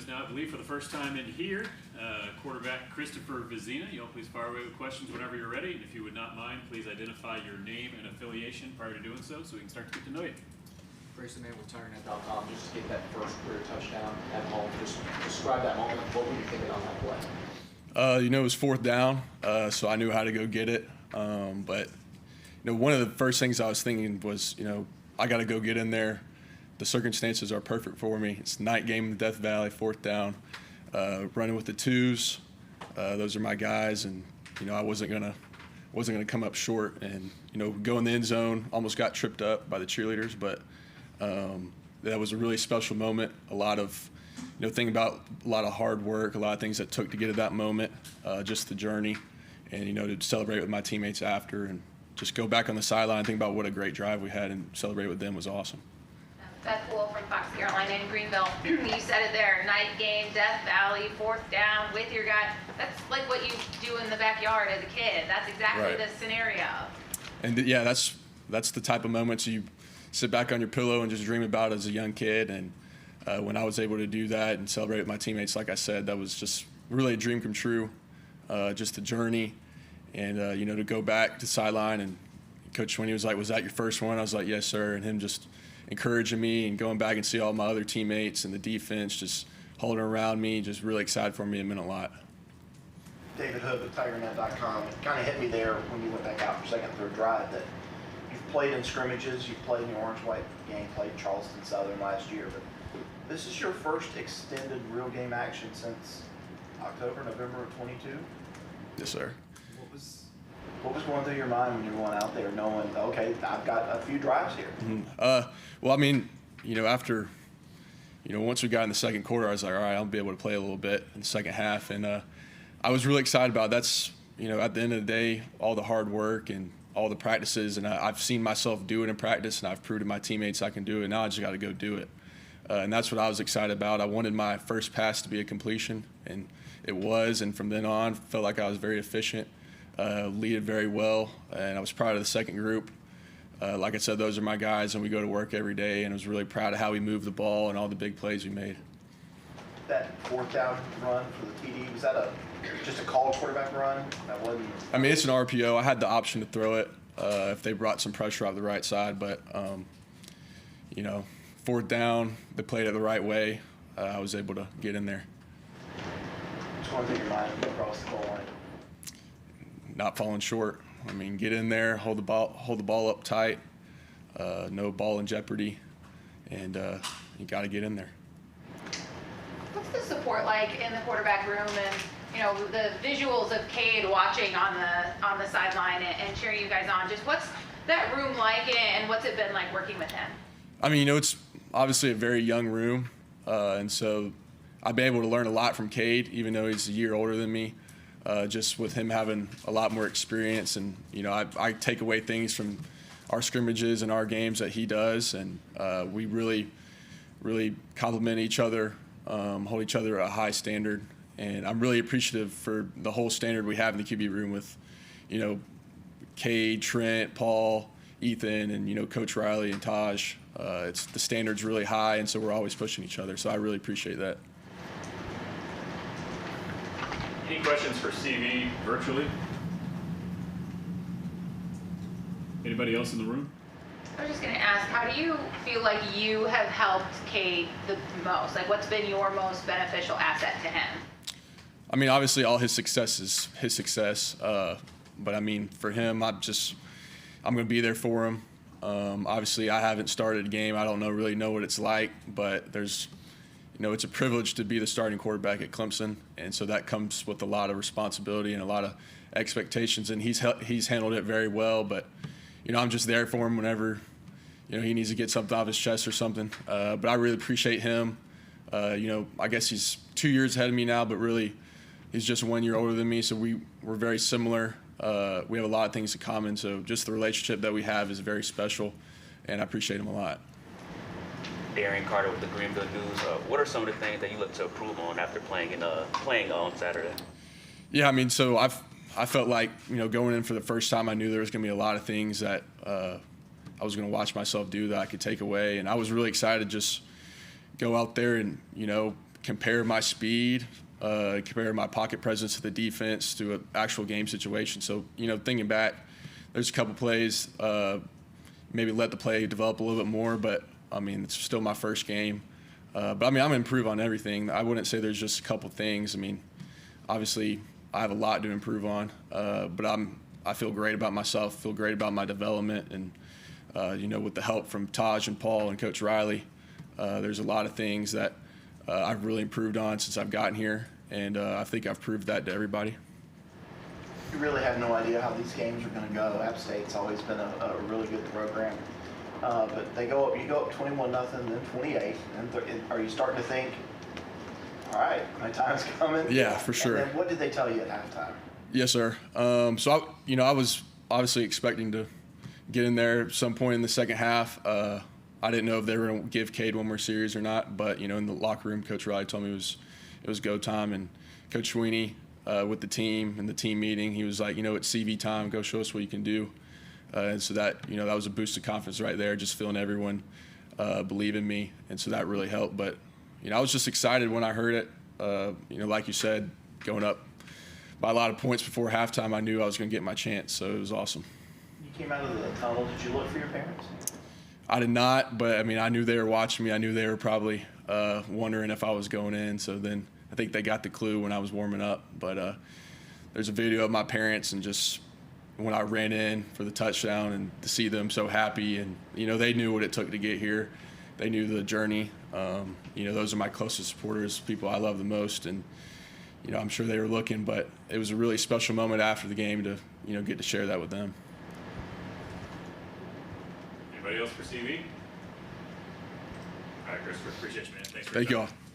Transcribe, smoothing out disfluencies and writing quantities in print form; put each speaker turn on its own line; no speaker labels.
Now, I believe for the first time in here, quarterback Christopher Vizzina. You'll please fire away with questions whenever you're ready. And if you would not mind, please identify your name and affiliation prior to doing so we can start to get to know you.
Grayson Man with TigerNet.com. Just to get that first career touchdown at home. Just describe that moment. What were you thinking on that play?
It was fourth down, so I knew how to go get it. But one of the first things I was thinking was, I got to go get in there. The circumstances are perfect for me. It's night game in the Death Valley, fourth down, running with the twos. Those are my guys, and I wasn't gonna come up short and go in the end zone. Almost got tripped up by the cheerleaders, but that was a really special moment. A lot of thinking about a lot of hard work, a lot of things that took to get to that moment, just the journey, and to celebrate with my teammates after, and just go back on the sideline and think about what a great drive we had and celebrate with them was awesome.
Beth Poole from Fox Carolina in Greenville. You said it there, night game, Death Valley, fourth down with your guy. That's like what you do in the backyard as a kid. That's exactly
Right.
the scenario.
And yeah, that's the type of moments you sit back on your pillow and just dream about as a young kid. And when I was able to do that and celebrate with my teammates, like I said, that was just really a dream come true. Just the journey, and to go back to the sideline, and Coach, when he was like, "Was that your first one?" I was like, "Yes, sir," and him just encouraging me and going back and see all my other teammates and the defense just holding around me, just really excited for me. It meant a lot.
David Hood with TigerNet.com. It kind of hit me there when you went back out for second, third drive that you've played in scrimmages, you've played in the orange-white game, played Charleston Southern last year, but this is your first extended real game action since October, November of 22?
Yes, sir.
What was going through your mind when you were going out there knowing, okay, I've got a few drives here?
Well, I mean, after, once we got in the second quarter, I was like, all right, I'll be able to play a little bit in the second half. And I was really excited about it. That's, at the end of the day, all the hard work and all the practices. And I've seen myself do it in practice, and I've proved to my teammates I can do it. Now I just got to go do it. And that's what I was excited about. I wanted my first pass to be a completion, and it was. And from then on, felt like I was very efficient. Leaded very well, and I was proud of the second group. Like I said, those are my guys, and we go to work every day, and I was really proud of how we moved the ball and all the big plays we made.
That fourth down run for the TD, was that just a called quarterback run? That wasn't.
I mean, it's an RPO. I had the option to throw it if they brought some pressure off the right side, but fourth down, they played it the right way. I was able to get in there.
Just going through your mind across the goal line.
Not falling short. I mean, get in there, hold the ball up tight, no ball in jeopardy, and you got to get in there.
What's the support like in the quarterback room, and the visuals of Cade watching on the sideline and cheering you guys on? Just what's that room like, and what's it been like working with him?
I mean, it's obviously a very young room, and so I've been able to learn a lot from Cade, even though he's a year older than me. Just with him having a lot more experience, and I take away things from our scrimmages and our games that he does, and we really complement each other, hold each other at a high standard, and I'm really appreciative for the whole standard we have in the QB room with, Cade, Trent, Paul, Ethan, and Coach Riley and Taj. The standard's really high, and so we're always pushing each other. So I really appreciate that.
Any questions for CV virtually? Anybody else in the room?
I was just going to ask, how do you feel like you have helped Cade the most? Like, what's been your most beneficial asset to him?
I mean, obviously, all his success is his success. But I mean, for him, I'm going to be there for him. Obviously, I haven't started a game. I don't really know what it's like, but there's, it's a privilege to be the starting quarterback at Clemson, and so that comes with a lot of responsibility and a lot of expectations. And he's handled it very well. But I'm just there for him whenever he needs to get something off his chest or something. But I really appreciate him. I guess he's 2 years ahead of me now, but really he's just 1 year older than me, so we're very similar. We have a lot of things in common, so just the relationship that we have is very special, and I appreciate him a lot.
Darian Carter with the Greenville News. What are some of the things that you look to improve on after playing on Saturday?
Yeah, I mean, so I felt like going in for the first time, I knew there was going to be a lot of things that I was going to watch myself do that I could take away, and I was really excited to just go out there and compare my speed, compare my pocket presence to the defense to an actual game situation. So, thinking back, there's a couple plays, maybe let the play develop a little bit more, but, it's still my first game. But, I'm going to improve on everything. I wouldn't say there's just a couple things. Obviously, I have a lot to improve on, but I feel great about myself, feel great about my development, and, with the help from Taj and Paul and Coach Riley, there's a lot of things that I've really improved on since I've gotten here, and I think I've proved that to everybody.
You really have no idea how these games are going to go. App State's always been a really good program. But you go up 21-0, then 28. And are you starting to think, all right, my time's coming?
Yeah, for sure.
And then what did they tell you at halftime?
Yes, sir. So, I was obviously expecting to get in there at some point in the second half. I didn't know if they were going to give Cade one more series or not, but, in the locker room, Coach Riley told me it was go time. And Coach Sweeney with the team and the team meeting, he was like, it's CV time. Go show us what you can do. And so that, that was a boost of confidence right there, just feeling everyone believe in me. And so that really helped. But, I was just excited when I heard it. Like you said, going up by a lot of points before halftime, I knew I was going to get my chance. So it was awesome.
You came out of the tunnel. Did you look for your parents?
I did not, but, I knew they were watching me. I knew they were probably wondering if I was going in. So then I think they got the clue when I was warming up. But there's a video of my parents, and just when I ran in for the touchdown, and to see them so happy, and, they knew what it took to get here. They knew the journey. Those are my closest supporters, people I love the most. And, I'm sure they were looking, but it was a really special moment after the game to, get to share that with them.
Anybody else for CV? All right, Christopher, appreciate you, man. Thanks for your
Thank you
time.
all.